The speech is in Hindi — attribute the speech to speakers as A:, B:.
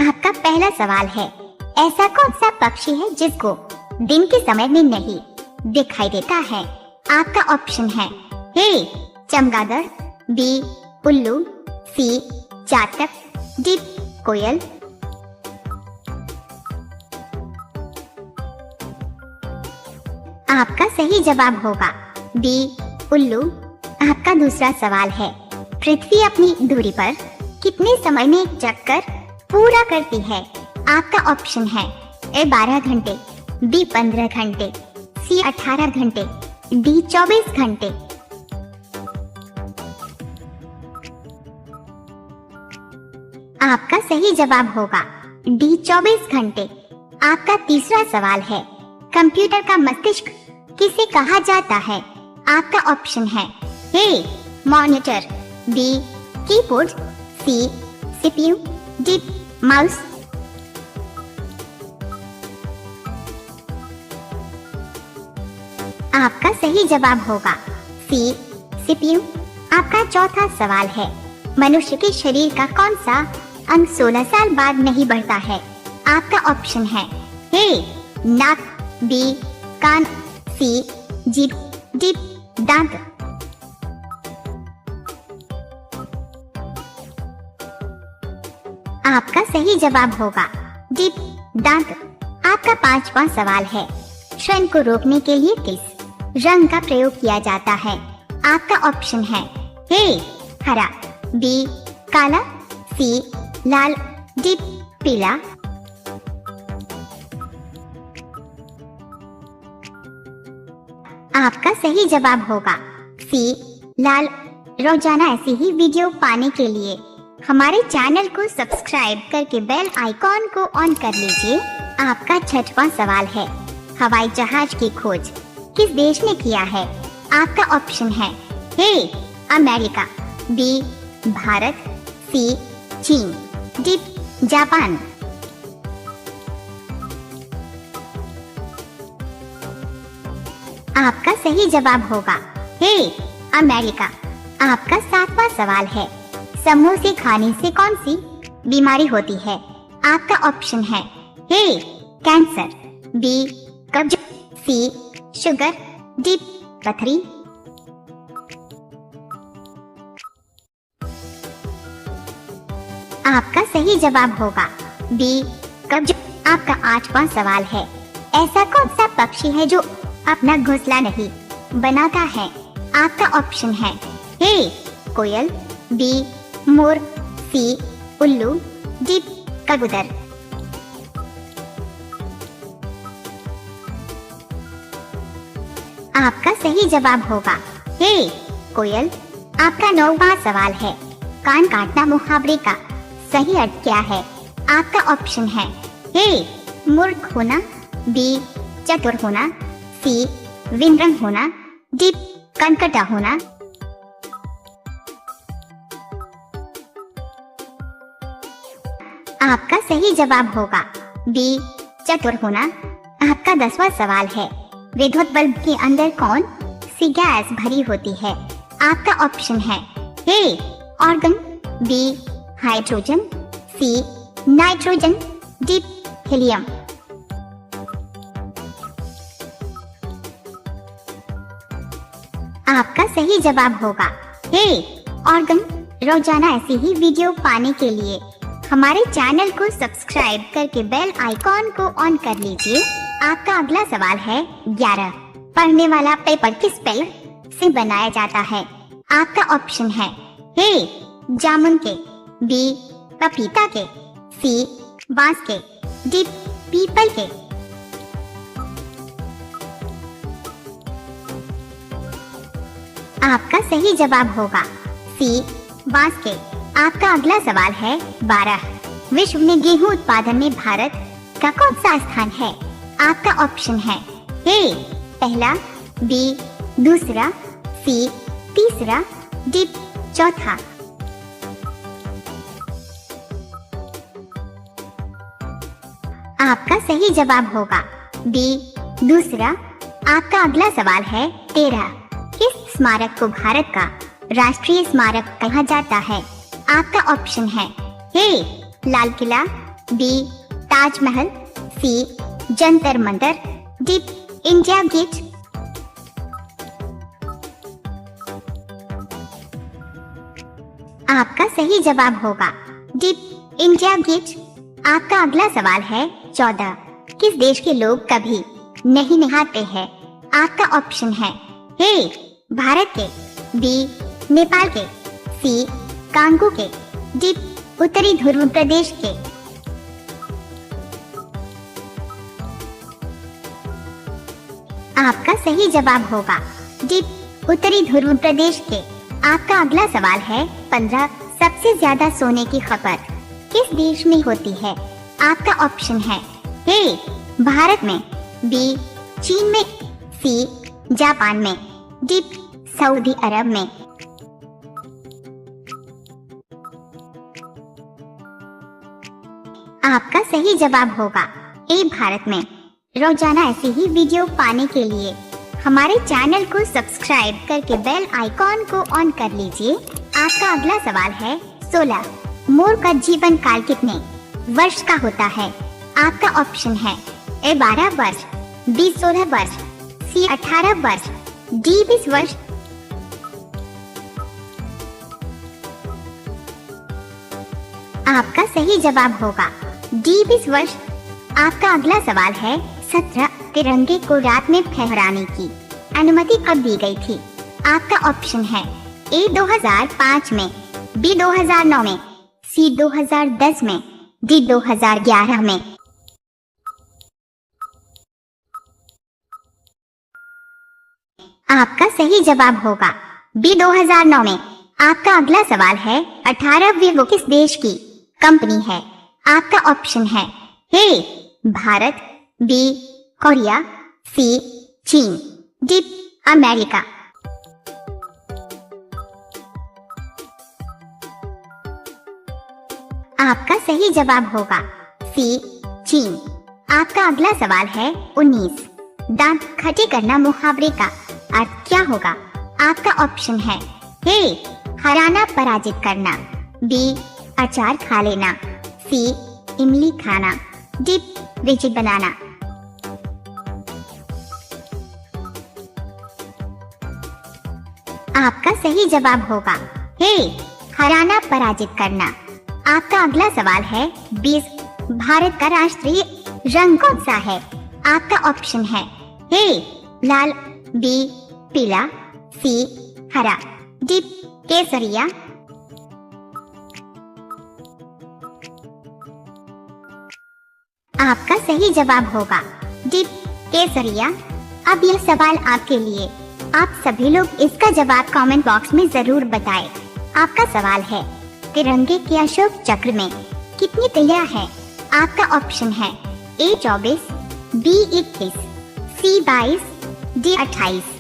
A: आपका पहला सवाल है, ऐसा कौन सा पक्षी है जिसको दिन के समय में नहीं दिखाई देता है? आपका ऑप्शन है ए चमगादड़, बी उल्लू, सी चातक, डी कोयल। आपका सही जवाब होगा बी उल्लू। आपका दूसरा सवाल है, पृथ्वी अपनी दूरी पर कितने समय में एक चक्कर पूरा करती है? आपका ऑप्शन है ए 12 घंटे, बी 15 घंटे, सी 18 घंटे, डी 24 घंटे। आपका सही जवाब होगा डी 24 घंटे। आपका तीसरा सवाल है, कंप्यूटर का मस्तिष्क किसे कहा जाता है? आपका ऑप्शन है A monitor, B keyboard, C CPU, D mouse. आपका सही जवाब होगा सी सीपीयू। आपका चौथा सवाल है, मनुष्य के शरीर का कौन सा अंग 16 साल बाद नहीं बढ़ता है? आपका ऑप्शन है ए नाक, बी कान, सी जीभ, डी दांत। आपका सही जवाब होगा डी दांत। आपका पांचवा सवाल है, श्रम को रोकने के लिए किस रंग का प्रयोग किया जाता है? आपका ऑप्शन है ए हरा, बी काला, सी लाल, डी पीला। आपका सही जवाब होगा सी लाल। रोजाना ऐसी ही वीडियो पाने के लिए हमारे चैनल को सब्सक्राइब करके बेल आइकॉन को ऑन कर लीजिए। आपका छठवां सवाल है, हवाई जहाज की खोज किस देश ने किया है? आपका ऑप्शन है ए अमेरिका, बी भारत, सी चीन, डी जापान। आपका सही जवाब होगा ए अमेरिका। आपका सातवां सवाल है, समोसे खाने से कौन सी बीमारी होती है? आपका ऑप्शन है ए कैंसर, बी कब्ज, सी शुगर, डी पथरी। आपका सही जवाब होगा बी कब्ज। आपका आठवां सवाल है, ऐसा कौन सा पक्षी है जो अपना घोंसला नहीं बनाता है? आपका ऑप्शन है ए कोयल, बी मोर, सी उल्लू, डी कबूतर। आपका सही जवाब होगा ए कोयल। आपका 9वां सवाल है, कान काटना मुहावरे का सही अर्थ क्या है? आपका ऑप्शन है ए मूर्ख होना, बी चतुर होना, सी विनम्र होना, डी कनकटा होना। आपका सही जवाब होगा बी चतुर होना। आपका 10वां सवाल है, विद्युत बल्ब के अंदर कौन सी गैस भरी होती है? आपका ऑप्शन है A argon, B hydrogen, C nitrogen, D helium. आपका सही जवाब होगा ए आर्गन। रोजाना ऐसी ही वीडियो पाने के लिए हमारे चैनल को सब्सक्राइब करके बेल आइकॉन को ऑन कर लीजिए। आपका अगला सवाल है, 11 पढ़ने वाला पेपर किस पेड़ से बनाया जाता है? आपका ऑप्शन है ए जामुन के, बी पपीता के, सी बांस के, डी पीपल के। आपका सही जवाब होगा सी बांस के। आपका अगला सवाल है, 12 विश्व में गेहूं उत्पादन में भारत का कौन सा स्थान है? आपका ऑप्शन है ए पहला, बी दूसरा, सी तीसरा, डी चौथा। आपका सही जवाब होगा बी दूसरा। आपका अगला सवाल है, 13 किस स्मारक को भारत का राष्ट्रीय स्मारक कहा जाता है? आपका ऑप्शन है A Lal Qila, B Taj Mahal, C Jantar Mantar, D India Gate. आपका सही जवाब होगा डी इंडिया गेट। आपका अगला सवाल है 14। किस देश के लोग कभी नहीं नहाते हैं? आपका ऑप्शन है ए भारत के, बी नेपाल के, सी कांगो के, डी उत्तरी ध्रुव प्रदेश के। आपका सही जवाब होगा डी उत्तरी ध्रुव प्रदेश के। आपका अगला सवाल है 15। सबसे ज्यादा सोने की खपत किस देश में होती है? आपका ऑप्शन है ए भारत में, बी चीन में, सी जापान में, डी सऊदी अरब में। आपका सही जवाब होगा ए भारत में। रोजाना ऐसी ही वीडियो पाने के लिए हमारे चैनल को सब्सक्राइब करके बेल आइकॉन को ऑन कर लीजिए। आपका अगला सवाल है 16। मोर का जीवन काल कितने वर्ष का होता है? आपका ऑप्शन है ए 12 वर्ष, बी 16 वर्ष, सी 18 वर्ष, डी 20 वर्ष। आपका सही जवाब होगा डी 20 वर्ष। आपका अगला सवाल है 17। तिरंगे को रात में फहराने की अनुमति कब दी गई थी? आपका ऑप्शन है ए 2005 में, बी 2009 में, सी 2010 में, डी 2011 में। आपका सही जवाब होगा बी 2009 में। आपका अगला सवाल है 18। वीवो किस देश की कंपनी है? आपका ऑप्शन है ए भारत, बी कोरिया, सी चीन, डी अमेरिका। आपका सही जवाब होगा सी चीन। आपका अगला सवाल है 19। दांत खट्टे करना मुहावरे का अर्थ क्या होगा? आपका ऑप्शन है ए हराना पराजित करना, बी अचार खा लेना, सी इमली खाना, डी ब्रिज बनाना। आपका सही जवाब होगा ए हराना पराजित करना। आपका अगला सवाल है 20। भारत का राष्ट्रीय रंग कौन सा है? आपका ऑप्शन है ए लाल, बी पीला, सी हरा, डी केसरिया। आपका सही जवाब होगा डी केसरिया। अब यह सवाल आपके लिए। आप सभी लोग इसका जवाब कमेंट बॉक्स में जरूर बताएं। आपका सवाल है तिरंगे के अशोक चक्र में कितनी तिलियां हैं? आपका ऑप्शन है ए 24, बी 21, सी 22, डी 28।